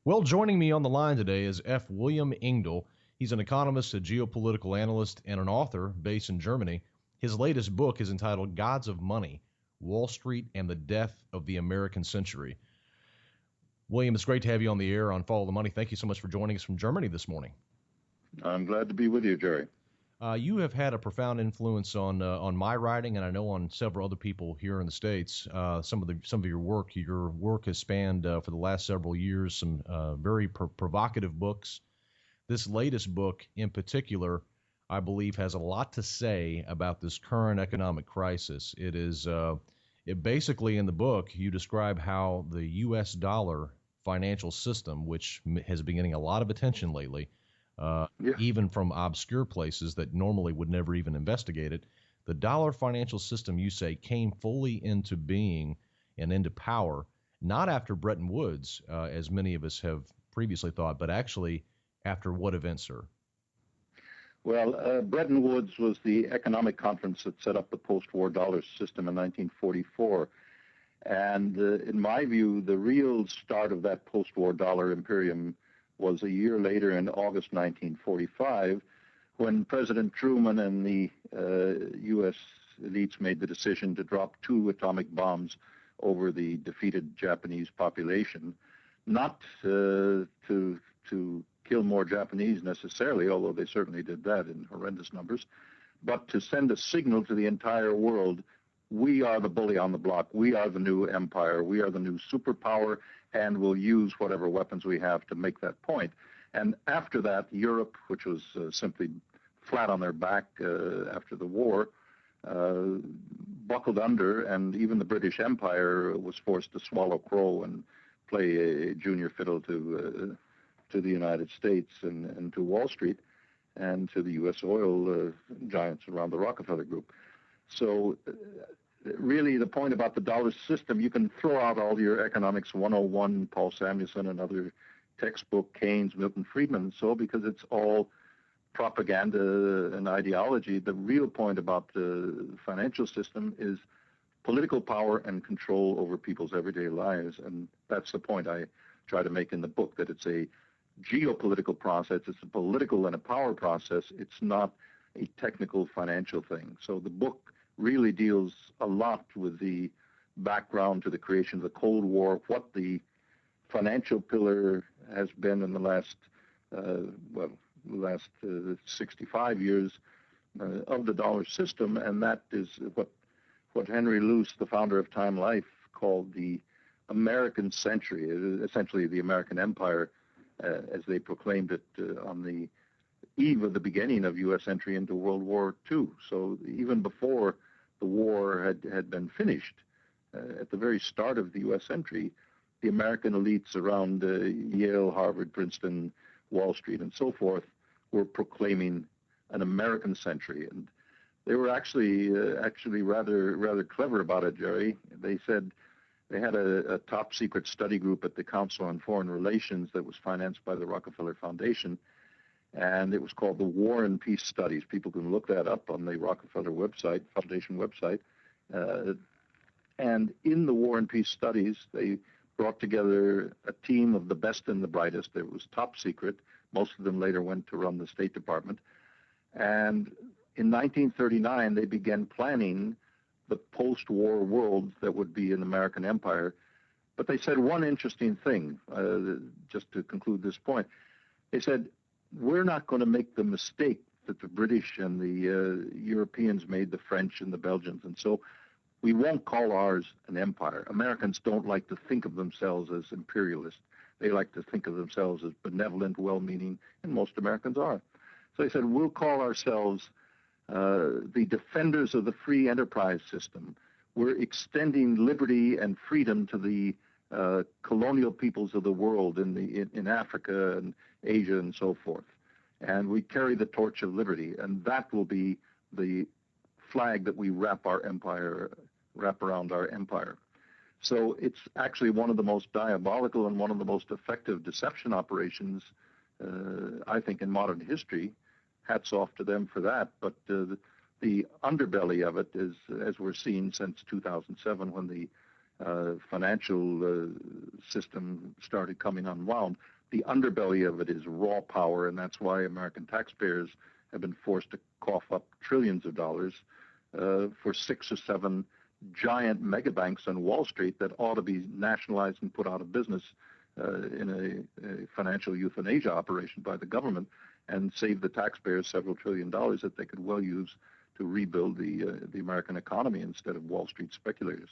Well, joining me on the line today is F. William Engdahl. He's an economist, a geopolitical analyst, and an author based in Germany. His latest book is entitled Gods of Money: Wall Street and the Death of the American Century. William, it's great to have you on the air on Follow the Money. Thank you so much for joining us from Germany this morning. I'm glad to be with you, Jerry. You have had a profound influence on my writing, and I know on several other people here in the states. Some of your work has spanned for the last several years some very provocative books. This latest book, in particular, I believe, has a lot to say about this current economic crisis. It basically in the book you describe how the U.S. dollar financial system, which has been getting a lot of attention lately Yeah. even from obscure places that normally would never even investigate it. The dollar financial system, you say, came fully into being and into power, not after Bretton Woods, as many of us have previously thought, but actually after what event, sir? Well, Bretton Woods was the economic conference that set up the post-war dollar system in 1944. And in my view, the real start of that post-war dollar imperium was a year later in August 1945, when President Truman and the U.S. elites made the decision to drop two atomic bombs over the defeated Japanese population, not to kill more Japanese necessarily, although they certainly did that in horrendous numbers, but to send a signal to the entire world: we are the bully on the block. We are the new empire. We are the new superpower, and we'll use whatever weapons we have to make that point. And after that, Europe, which was simply flat on their back after the war, buckled under, and even the British Empire was forced to swallow crow and play a junior fiddle to the United States and to Wall Street and to the U.S. oil giants around the Rockefeller Group. So really, the point about the dollar system, you can throw out all your economics 101, Paul Samuelson and other textbook, Keynes, Milton Friedman, and so, because it's all propaganda and ideology. The real point about the financial system is political power and control over people's everyday lives. And that's the point I try to make in the book, that it's a geopolitical process. It's a political and a power process. It's not a technical financial thing. So the book really deals a lot with the background to the creation of the Cold War, what the financial pillar has been in the last 65 years of the dollar system, and that is what Henry Luce, the founder of Time Life, called the American century, essentially the American empire, as they proclaimed it on the eve of the beginning of U.S. entry into World War II. So even before the war had been finished, at the very start of the U.S. entry, the American elites around Yale, Harvard, Princeton, Wall Street, and so forth were proclaiming an American century. And they were actually rather clever about it, Jerry. They said they had a top secret study group at the Council on Foreign Relations that was financed by the Rockefeller Foundation, and it was called the War and Peace Studies. People can look that up on the Rockefeller website, Foundation website. And in the War and Peace Studies, they brought together a team of the best and the brightest. It was top secret. Most of them later went to run the State Department. And in 1939, they began planning the post-war world that would be an American empire. But they said one interesting thing, just to conclude this point. They said, we're not going to make the mistake that the British and the Europeans made, the French and the Belgians. And so we won't call ours an empire. Americans don't like to think of themselves as imperialists. They like to think of themselves as benevolent, well-meaning, and most Americans are. So they said, we'll call ourselves the defenders of the free enterprise system. We're extending liberty and freedom to the colonial peoples of the world in Africa and Asia and so forth. And we carry the torch of liberty, and that will be the flag that we wrap around our empire. So it's actually one of the most diabolical and one of the most effective deception operations, I think, in modern history. Hats off to them for that. But the underbelly of it is, as we're seeing since 2007, when the financial system started coming unwound. The underbelly of it is raw power, and that's why American taxpayers have been forced to cough up trillions of dollars for 6 or 7 giant mega banks on Wall Street that ought to be nationalized and put out of business in a financial euthanasia operation by the government, and save the taxpayers several $trillion that they could well use to rebuild the American economy instead of Wall Street speculators.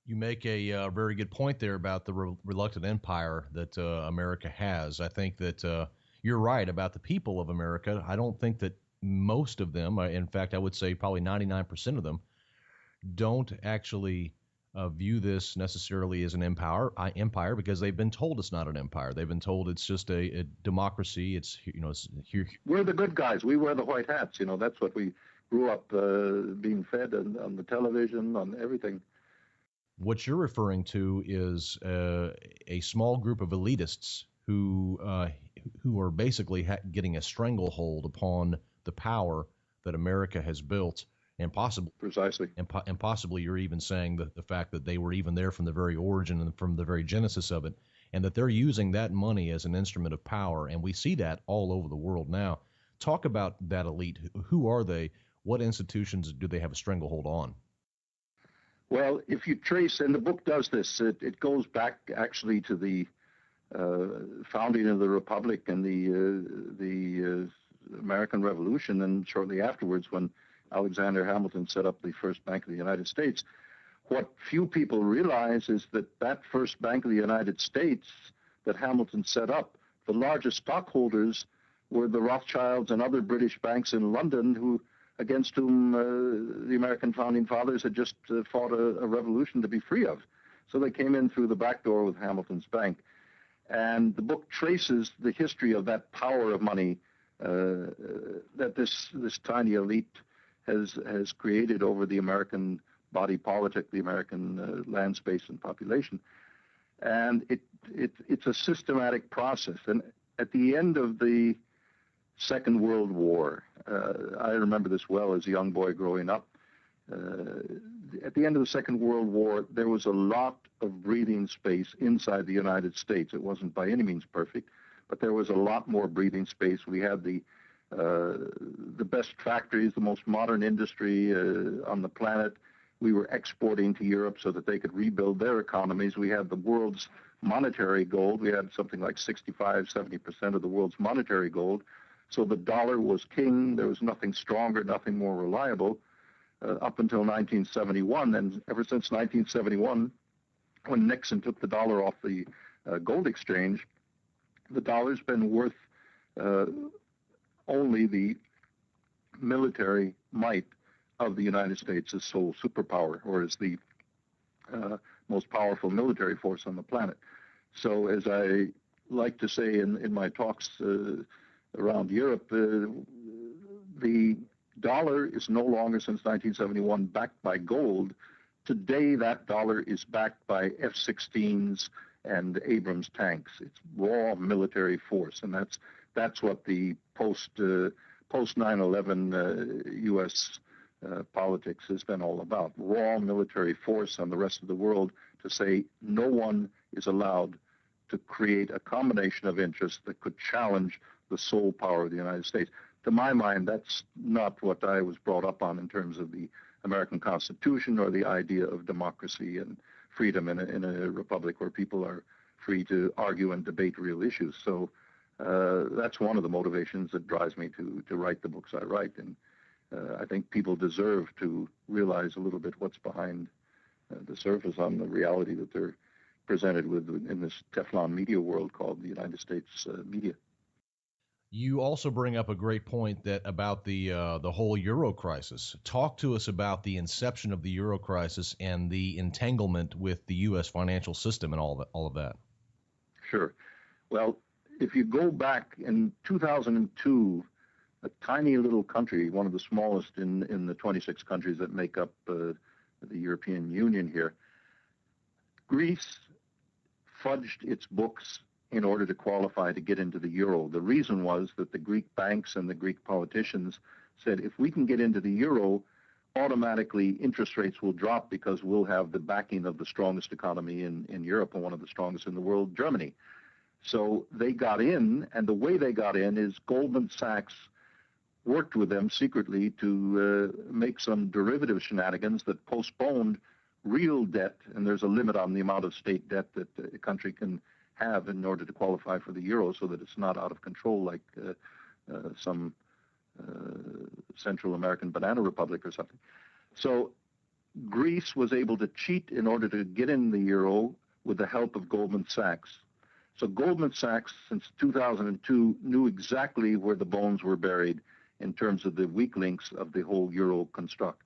You make a very good point there about the reluctant empire that America has. I think that you're right about the people of America. I don't think that most of them, in fact, I would say probably 99% of them, don't actually view this necessarily as an empire because they've been told it's not an empire. They've been told it's just a democracy. It's it's here. We're the good guys. We wear the white hats. That's what we grew up being fed on the television, on everything. What you're referring to is a small group of elitists who are basically getting a stranglehold upon the power that America has built, and possibly precisely, and possibly you're even saying the fact that they were even there from the very origin and from the very genesis of it, and that they're using that money as an instrument of power, and we see that all over the world now. Talk about that elite. Who are they? What institutions do they have a stranglehold on? Well, if you trace, and the book does this, it goes back actually to the founding of the Republic and the American Revolution, and shortly afterwards when Alexander Hamilton set up the first Bank of the United States. What few people realize is that first Bank of the United States that Hamilton set up, the largest stockholders were the Rothschilds and other British banks in London against whom the American founding fathers had just fought a revolution to be free of. So they came in through the back door with Hamilton's bank. And the book traces the history of that power of money that this tiny elite has created over the American body politic, the American land space and population. And it's a systematic process. And at the end of the Second World War, I remember this well as a young boy growing up. At the end of the Second World War, there was a lot of breathing space inside the United States. It wasn't by any means perfect, but there was a lot more breathing space. We had the best factories, the most modern industry on the planet. We were exporting to Europe so that they could rebuild their economies. We had the world's monetary gold. We had something like 65-70% of the world's monetary gold. So the dollar was king. There was nothing stronger, nothing more reliable up until 1971. And ever since 1971, when Nixon took the dollar off the gold exchange, the dollar's been worth only the military might of the United States as sole superpower, or as the most powerful military force on the planet. So as I like to say in my talks around Europe, the dollar is no longer, since 1971, backed by gold. Today, that dollar is backed by F-16s and Abrams tanks. It's raw military force, and that's what the post 9/11 U.S. Politics has been all about. Raw military force on the rest of the world to say no one is allowed to create a combination of interests that could challenge the sole power of the United States. To my mind, that's not what I was brought up on in terms of the American Constitution or the idea of democracy and freedom in a republic where people are free to argue and debate real issues. So that's one of the motivations that drives me to write the books I write. And I think people deserve to realize a little bit what's behind the surface on the reality that they're presented with in this Teflon media world called the United States media. You also bring up a great point about the whole euro crisis. Talk to us about the inception of the euro crisis and the entanglement with the U.S. financial system and all of that. Sure. Well, if you go back in 2002, a tiny little country, one of the smallest in the 26 countries that make up the European Union here, Greece fudged its books in order to qualify to get into the euro. The reason was that the Greek banks and the Greek politicians said, if we can get into the euro, automatically interest rates will drop because we'll have the backing of the strongest economy in Europe and one of the strongest in the world, Germany. So they got in, and the way they got in is Goldman Sachs worked with them secretly to make some derivative shenanigans that postponed real debt, and there's a limit on the amount of state debt that a country can have in order to qualify for the euro so that it's not out of control like some Central American banana republic or something. So Greece was able to cheat in order to get in the euro with the help of Goldman Sachs. So Goldman Sachs, since 2002, knew exactly where the bones were buried in terms of the weak links of the whole euro construct.